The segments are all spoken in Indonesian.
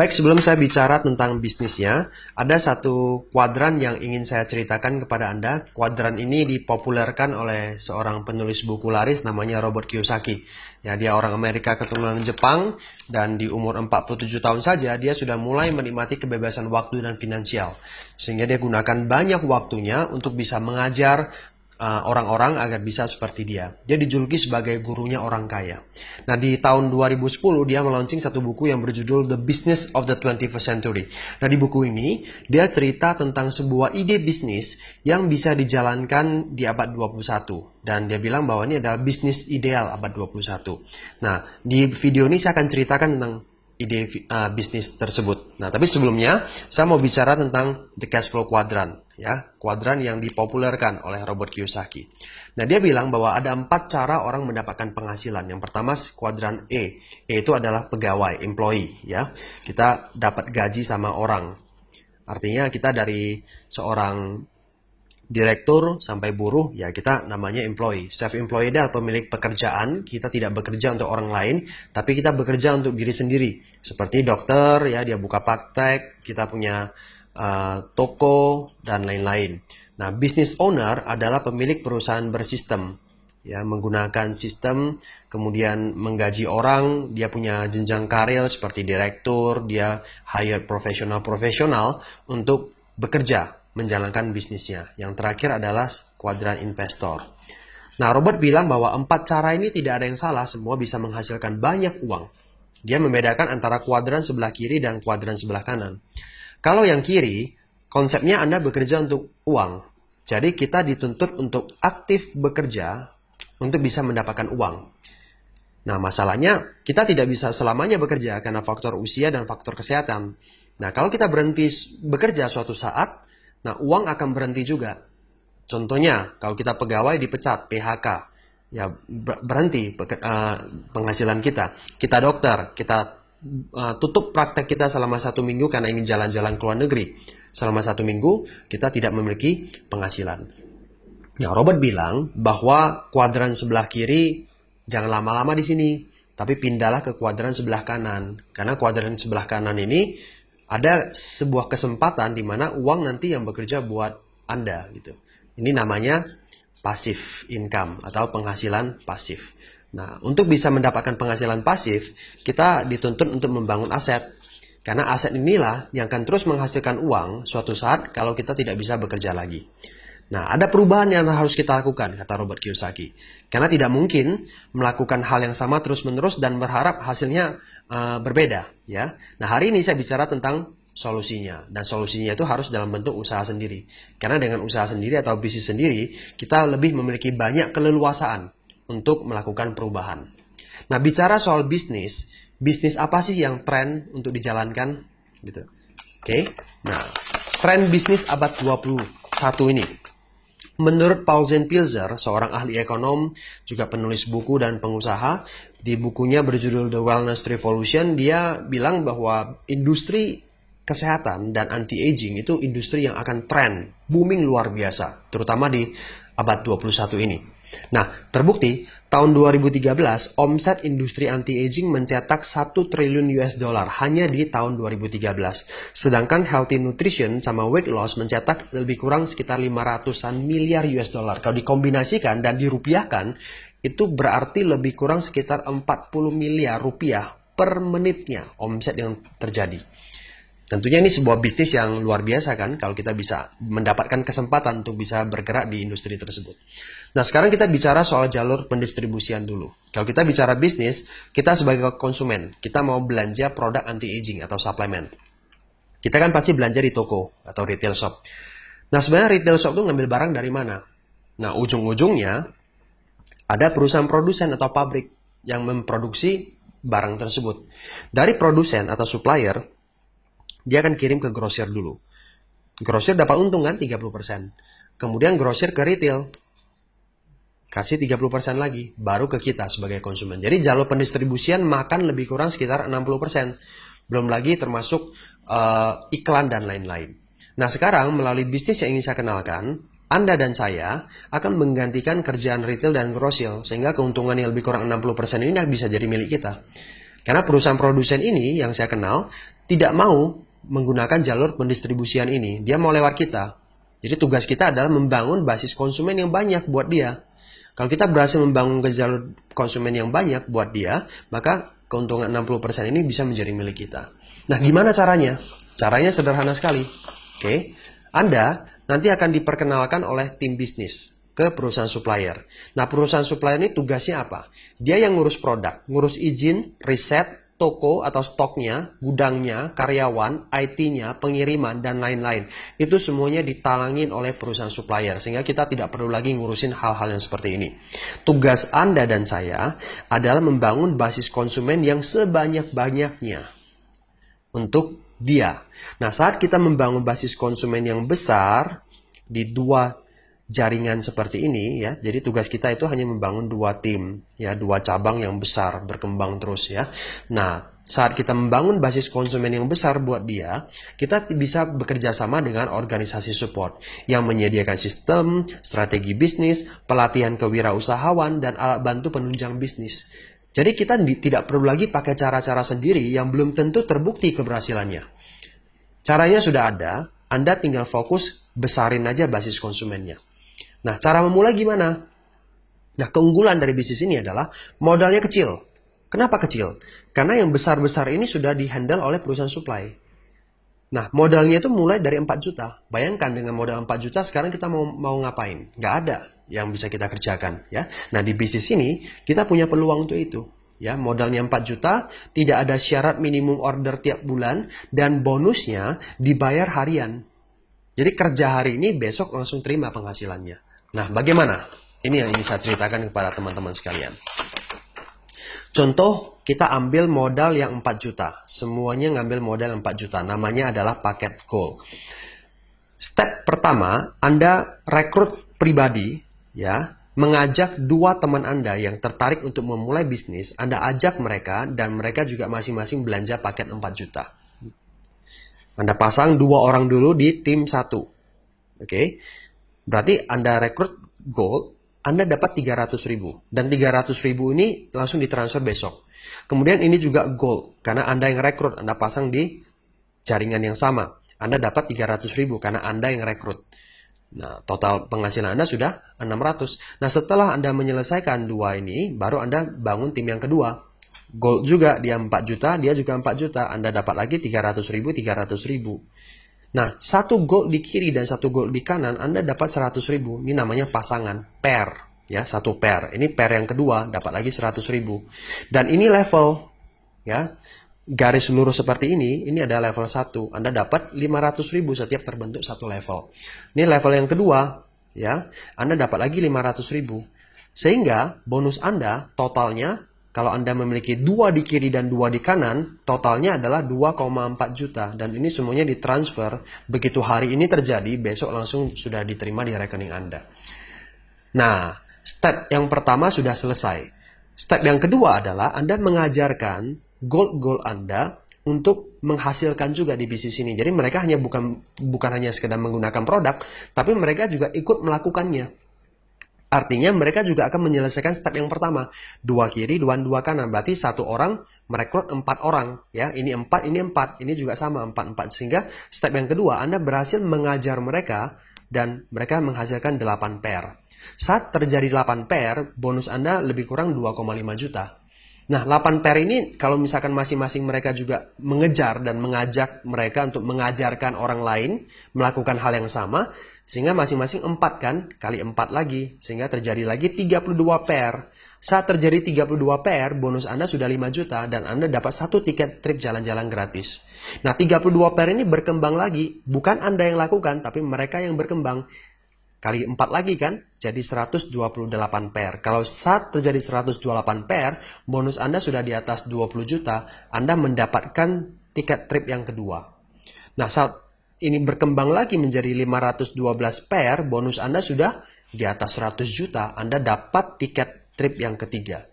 Baik, sebelum saya bicara tentang bisnisnya, ada satu kuadran yang ingin saya ceritakan kepada Anda. Kuadran ini dipopulerkan oleh seorang penulis buku laris namanya Robert Kiyosaki. Ya, dia orang Amerika keturunan Jepang dan di umur 47 tahun saja dia sudah mulai menikmati kebebasan waktu dan finansial. Sehingga dia gunakan banyak waktunya untuk bisa mengajar orang-orang agar bisa seperti dia. Dia dijuluki sebagai gurunya orang kaya. Nah, di tahun 2010 dia meluncing satu buku yang berjudul The Business of the 21st Century. Nah, di buku ini dia cerita tentang sebuah ide bisnis yang bisa dijalankan di abad 21. Dan dia bilang bahwa ini adalah bisnis ideal abad 21. Nah, di video ini saya akan ceritakan tentang ide bisnis tersebut. Nah, tapi sebelumnya saya mau bicara tentang the cash flow quadrant, ya, kuadran yang dipopulerkan oleh Robert Kiyosaki. Nah, dia bilang bahwa ada 4 cara orang mendapatkan penghasilan. Yang pertama kuadran E. E itu adalah pegawai, employee, ya. Kita dapat gaji sama orang. Artinya kita dari seorang direktur sampai buruh, ya kita namanya employee. Self-employed adalah pemilik pekerjaan. Kita tidak bekerja untuk orang lain, tapi kita bekerja untuk diri sendiri. Seperti dokter, ya, dia buka praktek, kita punya toko, dan lain-lain. Nah, business owner adalah pemilik perusahaan bersistem, ya, menggunakan sistem, kemudian menggaji orang, dia punya jenjang karir seperti direktur, dia hire profesional untuk bekerja, menjalankan bisnisnya. Yang terakhir adalah kuadran investor. Nah, Robert bilang bahwa 4 cara ini tidak ada yang salah, semua bisa menghasilkan banyak uang. Dia membedakan antara kuadran sebelah kiri dan kuadran sebelah kanan. Kalau yang kiri, konsepnya Anda bekerja untuk uang. Jadi kita dituntut untuk aktif bekerja untuk bisa mendapatkan uang. Nah, masalahnya kita tidak bisa selamanya bekerja karena faktor usia dan faktor kesehatan. Nah, kalau kita berhenti bekerja suatu saat, nah, uang akan berhenti juga. Contohnya, kalau kita pegawai dipecat, PHK, ya berhenti penghasilan kita. Kita dokter, kita tutup praktek kita selama 1 minggu karena ingin jalan-jalan ke luar negeri. Selama 1 minggu, kita tidak memiliki penghasilan. Nah, Robert bilang bahwa kuadran sebelah kiri jangan lama-lama di sini, tapi pindahlah ke kuadran sebelah kanan. Karena kuadran sebelah kanan ini ada sebuah kesempatan di mana uang nanti yang bekerja buat Anda gitu. Ini namanya passive income atau penghasilan pasif. Nah, untuk bisa mendapatkan penghasilan pasif, kita dituntut untuk membangun aset. Karena aset inilah yang akan terus menghasilkan uang suatu saat kalau kita tidak bisa bekerja lagi. Nah, ada perubahan yang harus kita lakukan, kata Robert Kiyosaki. Karena tidak mungkin melakukan hal yang sama terus-menerus dan berharap hasilnya berbeda, ya. Nah, hari ini saya bicara tentang solusinya, dan solusinya itu harus dalam bentuk usaha sendiri. Karena dengan usaha sendiri atau bisnis sendiri, kita lebih memiliki banyak keleluasaan untuk melakukan perubahan. Nah, bicara soal bisnis apa sih yang tren untuk dijalankan? Gitu. Oke. Nah, tren bisnis abad 21 ini. Menurut Paul Pilzer, seorang ahli ekonom, juga penulis buku dan pengusaha, di bukunya berjudul The Wellness Revolution, dia bilang bahwa industri kesehatan dan anti-aging itu industri yang akan tren, booming luar biasa, terutama di abad 21 ini. Nah, terbukti tahun 2013 omset industri anti-aging mencetak 1 triliun US dollar hanya di tahun 2013. Sedangkan healthy nutrition sama weight loss mencetak lebih kurang sekitar 500-an miliar US dollar. Kalau dikombinasikan dan dirupiahkan, itu berarti lebih kurang sekitar 40 miliar rupiah per menitnya omset yang terjadi. Tentunya ini sebuah bisnis yang luar biasa kan, kalau kita bisa mendapatkan kesempatan untuk bisa bergerak di industri tersebut. Nah, sekarang kita bicara soal jalur pendistribusian dulu. Kalau kita bicara bisnis, kita sebagai konsumen, kita mau belanja produk anti-aging atau suplemen. Kita kan pasti belanja di toko atau retail shop. Nah, sebenarnya retail shop itu ngambil barang dari mana? Nah, ujung-ujungnya ada perusahaan produsen atau pabrik yang memproduksi barang tersebut. Dari produsen atau supplier, dia akan kirim ke grosir dulu. Grosir dapat untung kan 30%. Kemudian grosir ke retail, kasih 30% lagi, baru ke kita sebagai konsumen. Jadi jalur pendistribusian makan lebih kurang sekitar 60%. Belum lagi termasuk iklan dan lain-lain. Nah, sekarang melalui bisnis yang ingin saya kenalkan, Anda dan saya akan menggantikan kerjaan retail dan grosir, sehingga keuntungan yang lebih kurang 60% ini bisa jadi milik kita. Karena perusahaan produsen ini yang saya kenal, tidak mau menggunakan jalur pendistribusian ini. Dia mau lewat kita. Jadi tugas kita adalah membangun basis konsumen yang banyak buat dia. Kalau kita berhasil membangun jalur konsumen yang banyak buat dia, maka keuntungan 60% ini bisa menjadi milik kita. Nah, gimana caranya? Caranya sederhana sekali. Oke, Anda nanti akan diperkenalkan oleh tim bisnis ke perusahaan supplier. Nah, perusahaan supplier ini tugasnya apa? Dia yang ngurus produk, ngurus izin, riset, toko atau stoknya, gudangnya, karyawan, IT-nya, pengiriman, dan lain-lain. Itu semuanya ditalangin oleh perusahaan supplier, sehingga kita tidak perlu lagi ngurusin hal-hal yang seperti ini. Tugas Anda dan saya adalah membangun basis konsumen yang sebanyak-banyaknya untuk dia. Nah, saat kita membangun basis konsumen yang besar di dua jaringan seperti ini, ya, jadi tugas kita itu hanya membangun dua tim, ya, dua cabang yang besar berkembang terus, ya. Nah, saat kita membangun basis konsumen yang besar buat dia, kita bisa bekerja sama dengan organisasi support yang menyediakan sistem, strategi bisnis, pelatihan kewirausahawan, dan alat bantu penunjang bisnis. Jadi kita tidak perlu lagi pakai cara-cara sendiri yang belum tentu terbukti keberhasilannya. Caranya sudah ada, Anda tinggal fokus besarin aja basis konsumennya. Nah, cara memulai gimana? Nah, keunggulan dari bisnis ini adalah modalnya kecil. Kenapa kecil? Karena yang besar-besar ini sudah dihandle oleh perusahaan supply. Nah, modalnya itu mulai dari 4 juta. Bayangkan dengan modal 4 juta sekarang kita mau ngapain? Nggak ada yang bisa kita kerjakan, ya. Nah, di bisnis ini kita punya peluang untuk itu. Ya, modalnya 4 juta, tidak ada syarat minimum order tiap bulan, dan bonusnya dibayar harian. Jadi kerja hari ini, besok langsung terima penghasilannya. Nah, bagaimana? Ini yang ingin saya ceritakan kepada teman-teman sekalian. Contoh, kita ambil modal yang 4 juta. Semuanya ngambil modal 4 juta. Namanya adalah paket gold. Step pertama, Anda rekrut pribadi, ya, mengajak 2 teman Anda yang tertarik untuk memulai bisnis. Anda ajak mereka, dan mereka juga masing-masing belanja paket 4 juta. Anda pasang 2 orang dulu di tim 1. Oke. Berarti Anda rekrut gold, Anda dapat 300.000. Dan 300.000 ini langsung ditransfer besok. Kemudian ini juga gold, karena Anda yang rekrut, Anda pasang di jaringan yang sama. Anda dapat 300.000 karena Anda yang rekrut. Nah, total penghasilan Anda sudah 600. Nah, setelah Anda menyelesaikan 2 ini, baru Anda bangun tim yang kedua. Gold juga, dia 4 juta, dia juga 4 juta. Anda dapat lagi 300.000, 300.000. Nah, 1 gold di kiri dan 1 gold di kanan, Anda dapat 100.000. Ini namanya pasangan, pair. Ya, 1 pair. Ini pair yang kedua, dapat lagi 100.000. Dan ini level, ya, garis lurus seperti ini ada level 1. Anda dapat 500.000 setiap terbentuk 1 level. Ini level yang kedua, ya, Anda dapat lagi 500.000. Sehingga bonus Anda totalnya, kalau Anda memiliki 2 di kiri dan 2 di kanan, totalnya adalah 2,4 juta. Dan ini semuanya ditransfer. Begitu hari ini terjadi, besok langsung sudah diterima di rekening Anda. Nah, step yang pertama sudah selesai. Step yang kedua adalah Anda mengajarkan goal Anda untuk menghasilkan juga di bisnis ini. Jadi mereka hanya bukan hanya sekedar menggunakan produk, tapi mereka juga ikut melakukannya. Artinya mereka juga akan menyelesaikan step yang pertama. 2 kiri, 2 kanan. Berarti 1 orang merekrut 4 orang. Ya, ini 4, ini 4. Ini juga sama, 4. Sehingga step yang kedua, Anda berhasil mengajar mereka dan mereka menghasilkan 8 pair. Saat terjadi 8 pair, bonus Anda lebih kurang 2,5 juta. Nah, 8 pair ini kalau misalkan masing-masing mereka juga mengejar dan mengajak mereka untuk mengajarkan orang lain melakukan hal yang sama, sehingga masing-masing 4 kan, kali 4 lagi, sehingga terjadi lagi 32 pair. Saat terjadi 32 pair, bonus Anda sudah 5 juta dan Anda dapat 1 tiket trip jalan-jalan gratis. Nah, 32 pair ini berkembang lagi, bukan Anda yang lakukan, tapi mereka yang berkembang. Kali 4 lagi kan, jadi 128 pair. Kalau saat terjadi 128 pair, bonus Anda sudah di atas 20 juta, Anda mendapatkan tiket trip yang kedua. Nah, saat ini berkembang lagi menjadi 512 pair, bonus Anda sudah di atas 100 juta, Anda dapat tiket trip yang ketiga.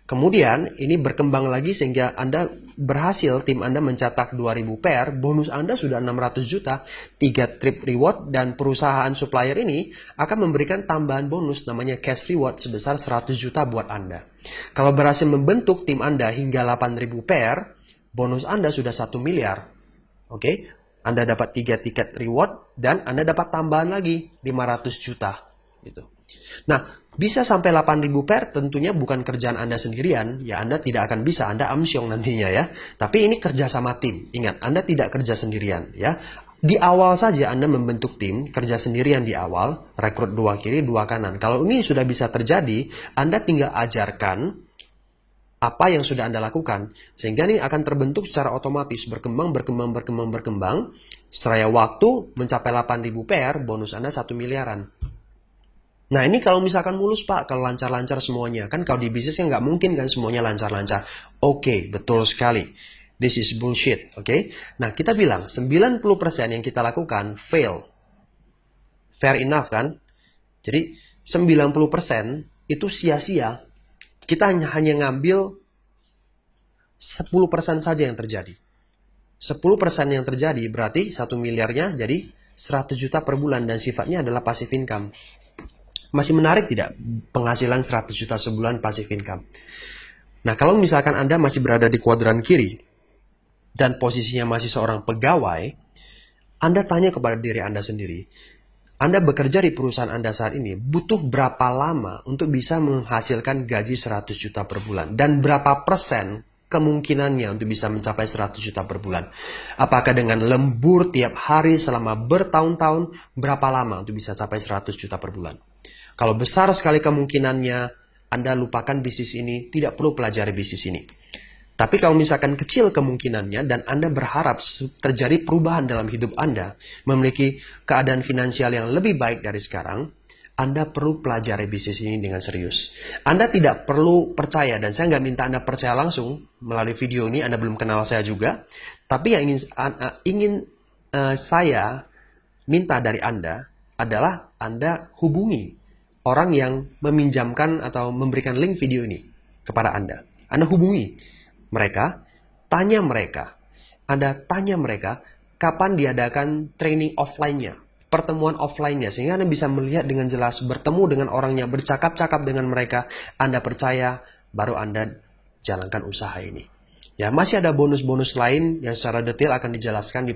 Kemudian ini berkembang lagi sehingga Anda berhasil, tim Anda mencetak 2000 pair, bonus Anda sudah 600 juta, 3 trip reward, dan perusahaan supplier ini akan memberikan tambahan bonus namanya cash reward sebesar 100 juta buat Anda. Kalau berhasil membentuk tim Anda hingga 8000 pair, bonus Anda sudah 1 miliar. Oke, Anda dapat 3 tiket reward dan Anda dapat tambahan lagi 500 juta gitu. Nah, bisa sampai 8.000 pair tentunya bukan kerjaan Anda sendirian, ya Anda tidak akan bisa, Anda amsyong nantinya ya. Tapi ini kerja sama tim. Ingat, Anda tidak kerja sendirian ya. Di awal saja Anda membentuk tim, kerja sendirian di awal, rekrut 2 kiri, 2 kanan. Kalau ini sudah bisa terjadi, Anda tinggal ajarkan apa yang sudah Anda lakukan. Sehingga ini akan terbentuk secara otomatis, berkembang. Seraya waktu mencapai 8.000 pair, bonus Anda 1 miliaran. Nah ini kalau misalkan mulus Pak, kalau lancar-lancar semuanya. Kan kalau di bisnis nggak mungkin kan semuanya lancar-lancar. Oke, betul sekali. This is bullshit, oke? Nah, kita bilang 90% yang kita lakukan fail. Fair enough kan? Jadi 90% itu sia-sia. Kita hanya ngambil 10% saja yang terjadi. 10% yang terjadi berarti 1 miliarnya jadi 100 juta per bulan dan sifatnya adalah passive income. Masih menarik tidak penghasilan 100 juta sebulan passive income? Nah, kalau misalkan Anda masih berada di kuadran kiri, dan posisinya masih seorang pegawai, Anda tanya kepada diri Anda sendiri, Anda bekerja di perusahaan Anda saat ini, butuh berapa lama untuk bisa menghasilkan gaji 100 juta per bulan? Dan berapa persen kemungkinannya untuk bisa mencapai 100 juta per bulan? Apakah dengan lembur tiap hari selama bertahun-tahun, berapa lama untuk bisa capai 100 juta per bulan? Kalau besar sekali kemungkinannya, Anda lupakan bisnis ini, tidak perlu pelajari bisnis ini. Tapi kalau misalkan kecil kemungkinannya dan Anda berharap terjadi perubahan dalam hidup Anda, memiliki keadaan finansial yang lebih baik dari sekarang, Anda perlu pelajari bisnis ini dengan serius. Anda tidak perlu percaya, dan saya nggak minta Anda percaya langsung melalui video ini, Anda belum kenal saya juga. Tapi yang ingin saya minta dari Anda adalah Anda hubungi orang yang meminjamkan atau memberikan link video ini kepada Anda. Anda hubungi mereka, tanya mereka. Anda tanya mereka kapan diadakan training offline-nya, pertemuan offline-nya, sehingga Anda bisa melihat dengan jelas, bertemu dengan orangnya, bercakap-cakap dengan mereka. Anda percaya, baru Anda jalankan usaha ini. Ya, masih ada bonus-bonus lain yang secara detail akan dijelaskan di